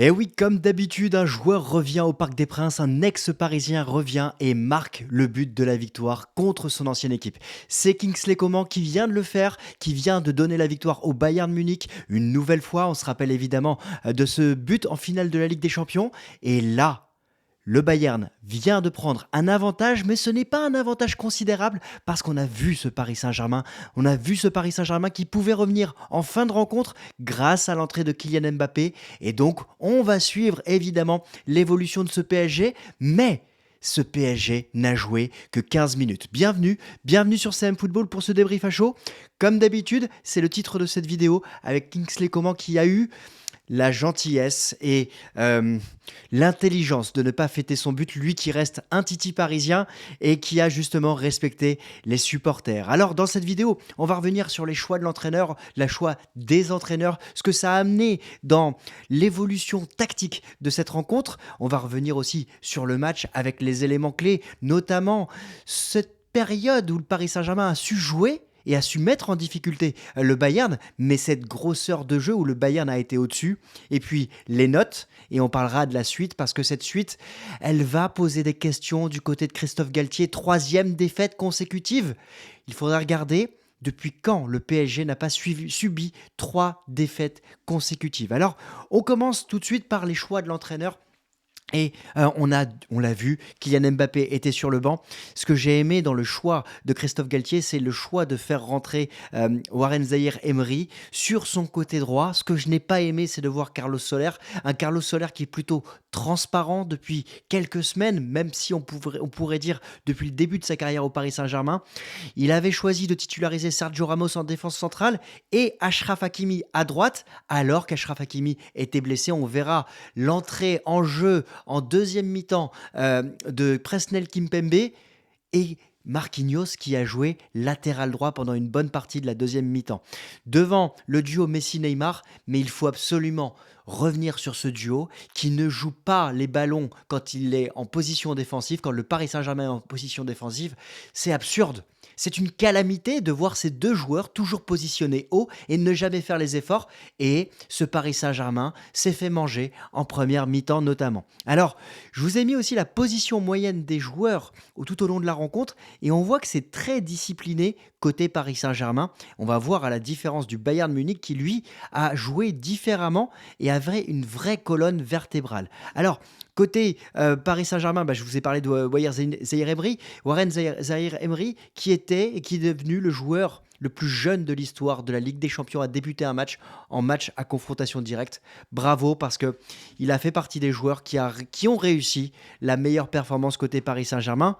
Et oui, comme d'habitude, un joueur revient au Parc des Princes, un ex-parisien revient et marque le but de la victoire contre son ancienne équipe. C'est Kingsley Coman qui vient de le faire, qui vient de donner la victoire au Bayern Munich. Une nouvelle fois, on se rappelle évidemment de ce but en finale de la Ligue des Champions. Et là, le Bayern vient de prendre un avantage, mais ce n'est pas un avantage considérable parce qu'on a vu ce Paris Saint-Germain. On a vu ce Paris Saint-Germain qui pouvait revenir en fin de rencontre grâce à l'entrée de Kylian Mbappé. Et donc, on va suivre évidemment l'évolution de ce PSG, mais ce PSG n'a joué que 15 minutes. Bienvenue sur CM Football pour ce débrief à chaud. Comme d'habitude, c'est le titre de cette vidéo avec Kingsley Coman qui a eu la gentillesse et l'intelligence de ne pas fêter son but, lui qui reste un titi parisien et qui a justement respecté les supporters. Alors dans cette vidéo, on va revenir sur les choix de l'entraîneur, le choix des entraîneurs, ce que ça a amené dans l'évolution tactique de cette rencontre. On va revenir aussi sur le match avec les éléments clés, notamment cette période où le Paris Saint-Germain a su jouer et a su mettre en difficulté le Bayern, mais cette grosseur de jeu où le Bayern a été au-dessus. Et puis les notes, et on parlera de la suite, parce que cette suite, elle va poser des questions du côté de Christophe Galtier. Troisième défaite consécutive. Il faudra regarder depuis quand le PSG n'a pas subi 3 défaites consécutives. Alors, on commence tout de suite par les choix de l'entraîneur. Et on l'a vu, Kylian Mbappé était sur le banc. Ce que j'ai aimé dans le choix de Christophe Galtier, c'est le choix de faire rentrer Warren Zahir Emery sur son côté droit. Ce que je n'ai pas aimé, c'est de voir Carlos Soler. Un Carlos Soler qui est plutôt transparent depuis quelques semaines, même si on pourrait dire depuis le début de sa carrière au Paris Saint-Germain. Il avait choisi de titulariser Sergio Ramos en défense centrale et Achraf Hakimi à droite, alors qu'Achraf Hakimi était blessé. On verra l'entrée en jeu en deuxième mi-temps de Presnel Kimpembe et Marquinhos qui a joué latéral droit pendant une bonne partie de la deuxième mi-temps. Devant le duo Messi-Neymar, mais il faut absolument revenir sur ce duo qui ne joue pas les ballons quand il est en position défensive, quand le Paris Saint-Germain est en position défensive. C'est absurde. C'est une calamité de voir ces deux joueurs toujours positionnés haut et ne jamais faire les efforts. Et ce Paris Saint-Germain s'est fait manger en première mi-temps notamment. Alors, je vous ai mis aussi la position moyenne des joueurs tout au long de la rencontre et on voit que c'est très discipliné côté Paris Saint-Germain. On va voir à la différence du Bayern Munich qui, lui, a joué différemment et avait une vraie colonne vertébrale. Alors, côté Paris Saint-Germain, je vous ai parlé de Warren Zahir Emery, qui était et qui est devenu le joueur le plus jeune de l'histoire de la Ligue des Champions à débuter un match en match à confrontation directe. Bravo, parce que il a fait partie des joueurs qui ont réussi la meilleure performance côté Paris Saint-Germain.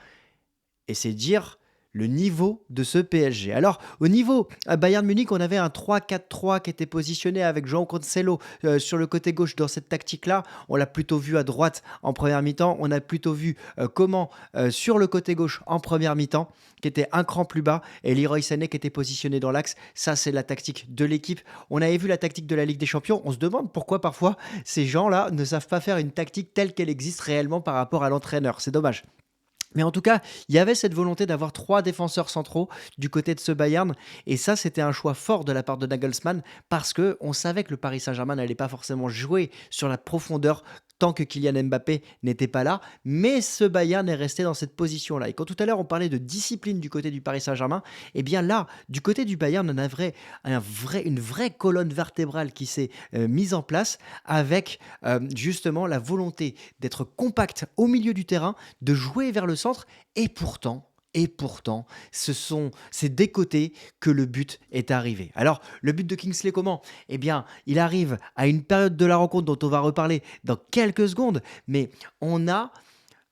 Et c'est dire le niveau de ce PSG. Alors, au niveau à Bayern Munich, on avait un 3-4-3 qui était positionné avec João Cancelo sur le côté gauche dans cette tactique-là. On l'a plutôt vu à droite en première mi-temps. On a plutôt vu Coman sur le côté gauche en première mi-temps, qui était un cran plus bas, et Leroy Sané qui était positionné dans l'axe. Ça, c'est la tactique de l'équipe. On avait vu la tactique de la Ligue des Champions. On se demande pourquoi parfois ces gens-là ne savent pas faire une tactique telle qu'elle existe réellement par rapport à l'entraîneur. C'est dommage. Mais en tout cas, il y avait cette volonté d'avoir 3 défenseurs centraux du côté de ce Bayern. Et ça, c'était un choix fort de la part de Nagelsmann parce qu'on savait que le Paris Saint-Germain n'allait pas forcément jouer sur la profondeur tant que Kylian Mbappé n'était pas là. Mais ce Bayern est resté dans cette position-là. Et quand tout à l'heure, on parlait de discipline du côté du Paris Saint-Germain, eh bien là, du côté du Bayern, on a une vraie colonne vertébrale qui s'est mise en place avec justement la volonté d'être compact au milieu du terrain, de jouer vers le centre. Et pourtant, c'est des côtés que le but est arrivé. Alors, le but de Kingsley Coman, eh bien, il arrive à une période de la rencontre dont on va reparler dans quelques secondes, mais on a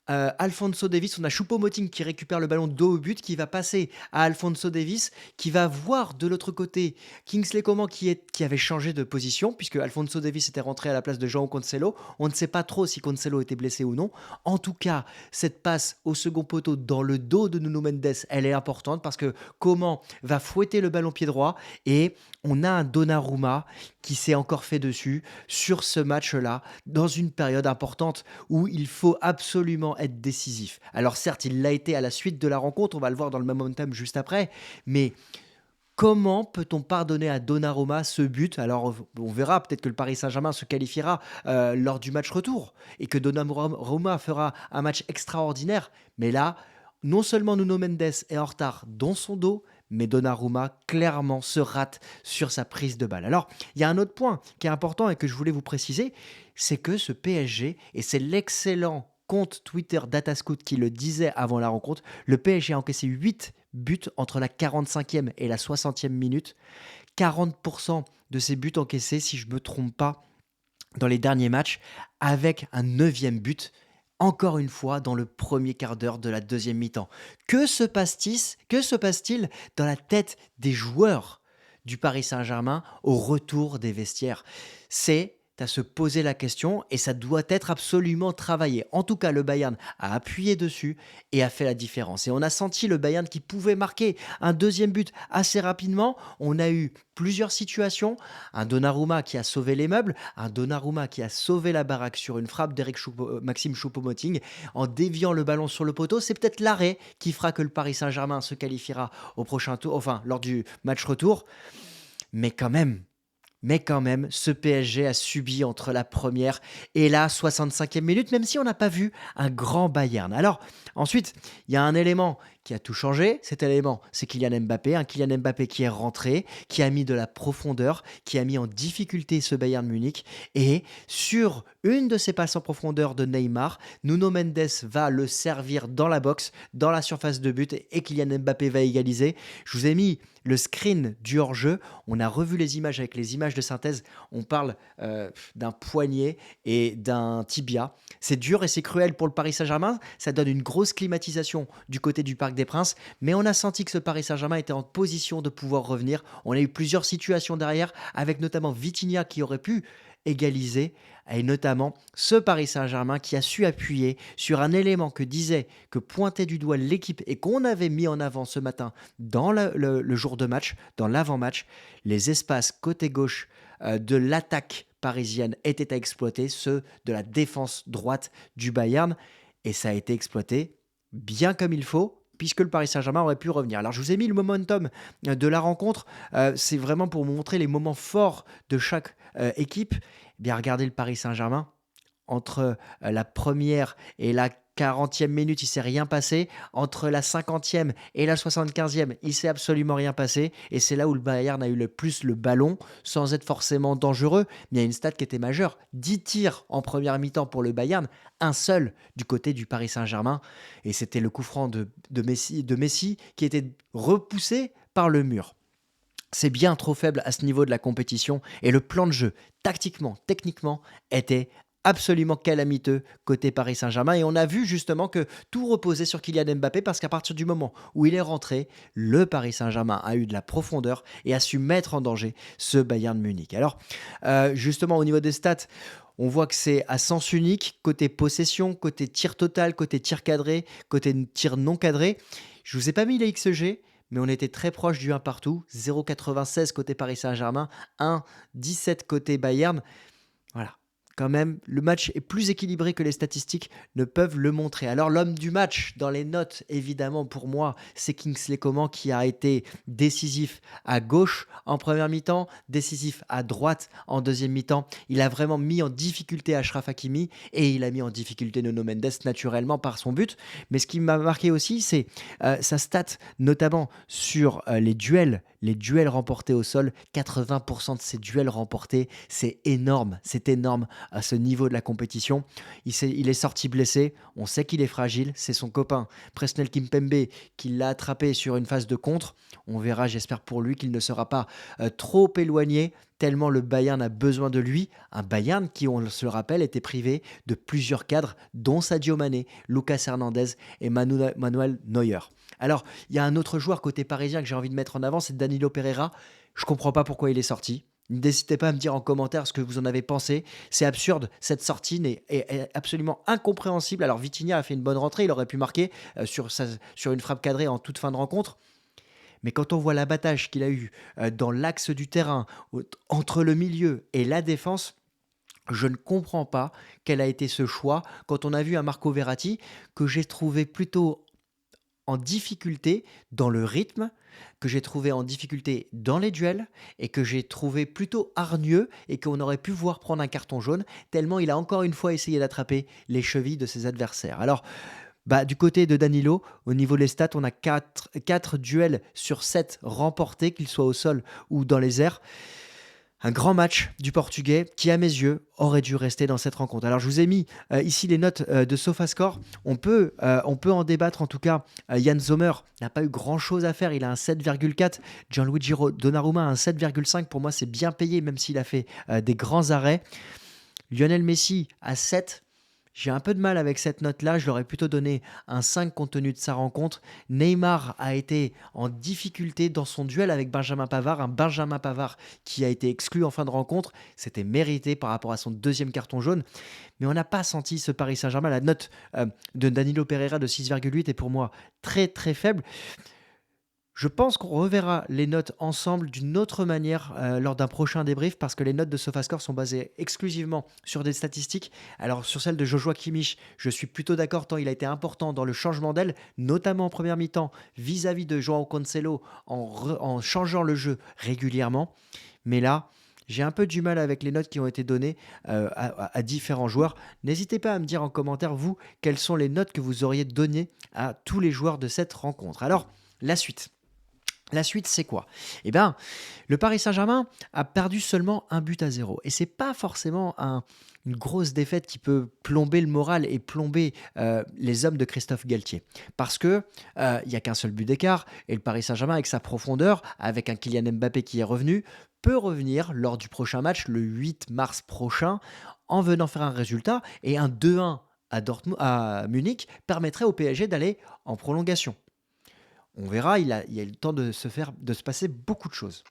Alphonso Davies, on a Choupo-Moting qui récupère le ballon dos au but, qui va passer à Alphonso Davies, qui va voir de l'autre côté Kingsley Coman qui avait changé de position, puisque Alphonso Davies était rentré à la place de João Cancelo. On ne sait pas trop si Cancelo était blessé ou non. En tout cas, cette passe au second poteau dans le dos de Nuno Mendes, elle est importante parce que Coman va fouetter le ballon pied droit et on a un Donnarumma qui s'est encore fait dessus sur ce match-là, dans une période importante où il faut absolument être décisif. Alors certes, il l'a été à la suite de la rencontre, on va le voir dans le momentum juste après, mais Comment peut-on pardonner à Donnarumma ce but? Alors, on verra, peut-être que le Paris Saint-Germain se qualifiera, lors du match retour et que Donnarumma fera un match extraordinaire. Mais là, non seulement Nuno Mendes est en retard dans son dos, mais Donnarumma clairement se rate sur sa prise de balle. Alors, il y a un autre point qui est important et que je voulais vous préciser, c'est que ce PSG, et c'est l'excellent compte Twitter Datascout qui le disait avant la rencontre, le PSG a encaissé 8 buts entre la 45e et la 60e minute. 40% de ces buts encaissés, si je ne me trompe pas, dans les derniers matchs, avec un neuvième but, encore une fois, dans le premier quart d'heure de la deuxième mi-temps. Que se passe-t-il dans la tête des joueurs du Paris Saint-Germain au retour des vestiaires? C'est à se poser la question et ça doit être absolument travaillé. En tout cas, le Bayern a appuyé dessus et a fait la différence. Et on a senti le Bayern qui pouvait marquer un deuxième but assez rapidement. On a eu plusieurs situations. Un Donnarumma qui a sauvé les meubles, un Donnarumma qui a sauvé la baraque sur une frappe Maxime Choupo-Moting en déviant le ballon sur le poteau. C'est peut-être l'arrêt qui fera que le Paris Saint-Germain se qualifiera au prochain tour, enfin lors du match retour. Mais quand même, ce PSG a subi entre la première et la 65e minute, même si on n'a pas vu un grand Bayern. Alors, ensuite, il y a un élément qui a tout changé. Cet élément, c'est Kylian Mbappé. Un Kylian Mbappé qui est rentré, qui a mis de la profondeur, qui a mis en difficulté ce Bayern Munich. Et sur une de ces passes en profondeur de Neymar, Nuno Mendes va le servir dans la boxe, dans la surface de but, et Kylian Mbappé va égaliser. Je vous ai mis le screen du hors-jeu. On a revu les images avec les images de synthèse. On parle d'un poignet et d'un tibia. C'est dur et c'est cruel pour le Paris Saint-Germain. Ça donne une grosse climatisation du côté du Parc des Princes. Mais on a senti que ce Paris Saint-Germain était en position de pouvoir revenir. On a eu plusieurs situations derrière, avec notamment Vitinha qui aurait pu égaliser, et notamment ce Paris Saint-Germain qui a su appuyer sur un élément que pointait du doigt l'équipe et qu'on avait mis en avant ce matin dans le jour de match, dans l'avant-match. Les espaces côté gauche de l'attaque parisienne étaient à exploiter, ceux de la défense droite du Bayern, et ça a été exploité bien comme il faut, puisque le Paris Saint-Germain aurait pu revenir. Alors je vous ai mis le momentum de la rencontre, c'est vraiment pour vous montrer les moments forts de chaque équipe. Eh bien, regardez le Paris Saint-Germain, entre la première et la 40e minute, il ne s'est rien passé. Entre la 50e et la 75e, il ne s'est absolument rien passé. Et c'est là où le Bayern a eu le plus le ballon, sans être forcément dangereux. Mais il y a une stat qui était majeure. 10 tirs en première mi-temps pour le Bayern, un seul du côté du Paris Saint-Germain. Et c'était le coup franc de Messi qui était repoussé par le mur. C'est bien trop faible à ce niveau de la compétition et le plan de jeu, tactiquement, techniquement, était absolument calamiteux côté Paris Saint-Germain, et on a vu justement que tout reposait sur Kylian Mbappé parce qu'à partir du moment où il est rentré, le Paris Saint-Germain a eu de la profondeur et a su mettre en danger ce Bayern Munich. Alors justement au niveau des stats, on voit que c'est à sens unique, côté possession, côté tir total, côté tir cadré, côté tir non cadré. Je vous ai pas mis les XG, mais on était très proche du 1 partout. 0,96 côté Paris Saint-Germain, 1,17 côté Bayern. Voilà. Quand même, le match est plus équilibré que les statistiques ne peuvent le montrer. Alors l'homme du match, dans les notes, évidemment, pour moi, c'est Kingsley Coman qui a été décisif à gauche en première mi-temps, décisif à droite en deuxième mi-temps. Il a vraiment mis en difficulté Achraf Hakimi et il a mis en difficulté Nuno Mendes naturellement par son but. Mais ce qui m'a marqué aussi, c'est sa stat, notamment sur les duels remportés au sol. 80% de ces duels remportés, c'est énorme à ce niveau de la compétition. Il est sorti blessé, on sait qu'il est fragile, c'est son copain Presnel Kimpembe qui l'a attrapé sur une phase de contre. On verra, j'espère pour lui, qu'il ne sera pas trop éloigné, tellement le Bayern a besoin de lui. Un Bayern qui, on se le rappelle, était privé de plusieurs cadres, dont Sadio Mané, Lucas Hernandez et Manuel Neuer. Alors, il y a un autre joueur côté parisien que j'ai envie de mettre en avant, c'est Danilo Pereira. Je ne comprends pas pourquoi il est sorti. N'hésitez pas à me dire en commentaire ce que vous en avez pensé. C'est absurde, cette sortie est absolument incompréhensible. Alors Vitinha a fait une bonne rentrée, il aurait pu marquer sur une frappe cadrée en toute fin de rencontre. Mais quand on voit l'abattage qu'il a eu dans l'axe du terrain, entre le milieu et la défense, je ne comprends pas quel a été ce choix quand on a vu un Marco Verratti que j'ai trouvé plutôt en difficulté dans le rythme, que j'ai trouvé en difficulté dans les duels et que j'ai trouvé plutôt hargneux et qu'on aurait pu voir prendre un carton jaune, tellement il a encore une fois essayé d'attraper les chevilles de ses adversaires. Alors, bah, du côté de Danilo, au niveau des stats, on a 4 duels sur 7 remportés, qu'ils soient au sol ou dans les airs. Un grand match du Portugais qui, à mes yeux, aurait dû rester dans cette rencontre. Alors, je vous ai mis ici les notes de SofaScore. On peut en débattre. En tout cas, Yann Sommer n'a pas eu grand-chose à faire. Il a un 7,4. Gianluigi Donnarumma a un 7,5. Pour moi, c'est bien payé, même s'il a fait des grands arrêts. Lionel Messi à 7. J'ai un peu de mal avec cette note-là, je l'aurais plutôt donné un 5 compte tenu de sa rencontre. Neymar a été en difficulté dans son duel avec Benjamin Pavard, un Benjamin Pavard qui a été exclu en fin de rencontre. C'était mérité par rapport à son deuxième carton jaune, mais on n'a pas senti ce Paris Saint-Germain. La note de Danilo Pereira de 6,8 est pour moi très très faible. Je pense qu'on reverra les notes ensemble d'une autre manière lors d'un prochain débrief parce que les notes de SofaScore sont basées exclusivement sur des statistiques. Alors sur celle de Joshua Kimmich, je suis plutôt d'accord tant il a été important dans le changement d'aile, notamment en première mi-temps vis-à-vis de Joao Cancelo en changeant le jeu régulièrement. Mais là, j'ai un peu du mal avec les notes qui ont été données à différents joueurs. N'hésitez pas à me dire en commentaire, vous, quelles sont les notes que vous auriez données à tous les joueurs de cette rencontre. Alors, la suite. La suite, c'est quoi? Eh bien, le Paris Saint-Germain a perdu seulement 1 but à 0. Et c'est pas forcément une grosse défaite qui peut plomber le moral et plomber les hommes de Christophe Galtier. Parce que il n'y a qu'un seul but d'écart. Et le Paris Saint-Germain, avec sa profondeur, avec un Kylian Mbappé qui est revenu, peut revenir lors du prochain match, le 8 mars prochain, en venant faire un résultat. Et un 2-1 à Munich permettrait au PSG d'aller en prolongation. On verra, il y a eu le temps de se passer beaucoup de choses.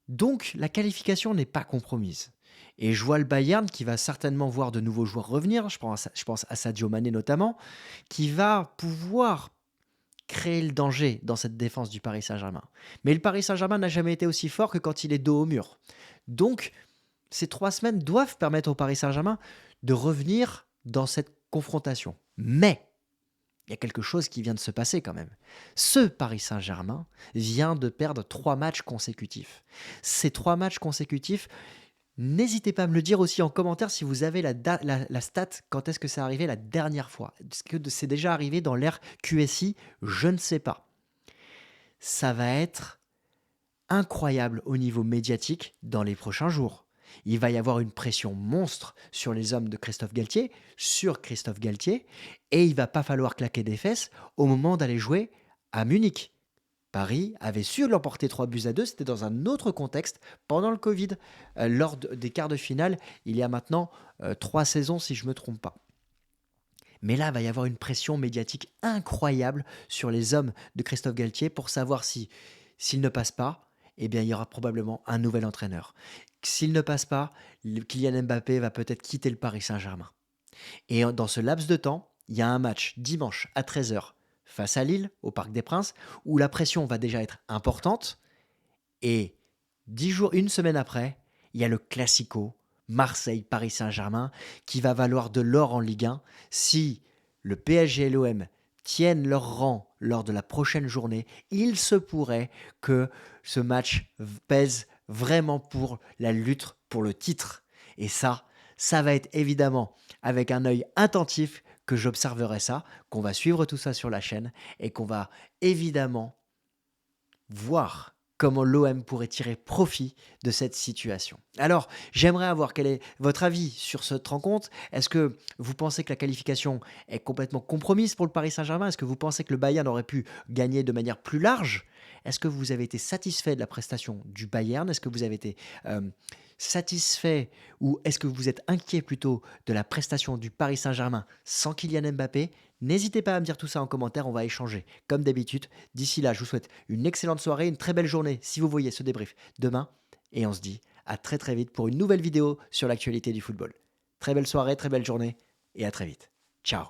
Donc, la qualification n'est pas compromise. Et je vois le Bayern qui va certainement voir de nouveaux joueurs revenir, je pense à Sadio Mané notamment, qui va pouvoir créer le danger dans cette défense du Paris Saint-Germain. Mais le Paris Saint-Germain n'a jamais été aussi fort que quand il est dos au mur. Donc, ces 3 semaines doivent permettre au Paris Saint-Germain de revenir dans cette confrontation. Mais il y a quelque chose qui vient de se passer quand même. Ce Paris Saint-Germain vient de perdre 3 matchs consécutifs. Ces 3 matchs consécutifs, n'hésitez pas à me le dire aussi en commentaire si vous avez la stat, quand est-ce que c'est arrivé la dernière fois. Est-ce que c'est déjà arrivé dans l'ère QSI? Je ne sais pas. Ça va être incroyable au niveau médiatique dans les prochains jours. Il va y avoir une pression monstre sur les hommes de Christophe Galtier, sur Christophe Galtier, et il va pas falloir claquer des fesses au moment d'aller jouer à Munich. Paris avait su l'emporter 3 buts à 2, c'était dans un autre contexte, pendant le Covid, lors des quarts de finale, il y a maintenant 3 saisons si je ne me trompe pas. Mais là, il va y avoir une pression médiatique incroyable sur les hommes de Christophe Galtier pour savoir si, s'il ne passe pas, eh bien, il y aura probablement un nouvel entraîneur. S'il ne passe pas, Kylian Mbappé va peut-être quitter le Paris Saint-Germain. Et dans ce laps de temps, il y a un match dimanche à 13h face à Lille, au Parc des Princes, où la pression va déjà être importante. Et 10 jours, une semaine après, il y a le Classico, Marseille-Paris Saint-Germain, qui va valoir de l'or en Ligue 1. Si le PSG et l'OM tiennent leur rang lors de la prochaine journée, il se pourrait que ce match pèse vraiment pour la lutte pour le titre. Et ça va être évidemment avec un œil attentif que j'observerai ça, qu'on va suivre tout ça sur la chaîne et qu'on va évidemment voir comment l'OM pourrait tirer profit de cette situation. Alors, j'aimerais avoir quel est votre avis sur cette rencontre. Est-ce que vous pensez que la qualification est complètement compromise pour le Paris Saint-Germain? Est-ce que vous pensez que le Bayern aurait pu gagner de manière plus large? Est-ce que vous avez été satisfait de la prestation du Bayern? Est-ce que vous avez été satisfait ou est-ce que vous êtes inquiet plutôt de la prestation du Paris Saint-Germain sans Kylian Mbappé? N'hésitez pas à me dire tout ça en commentaire, on va échanger comme d'habitude. D'ici là, je vous souhaite une excellente soirée, une très belle journée si vous voyez ce débrief demain. Et on se dit à très très vite pour une nouvelle vidéo sur l'actualité du football. Très belle soirée, très belle journée et à très vite. Ciao.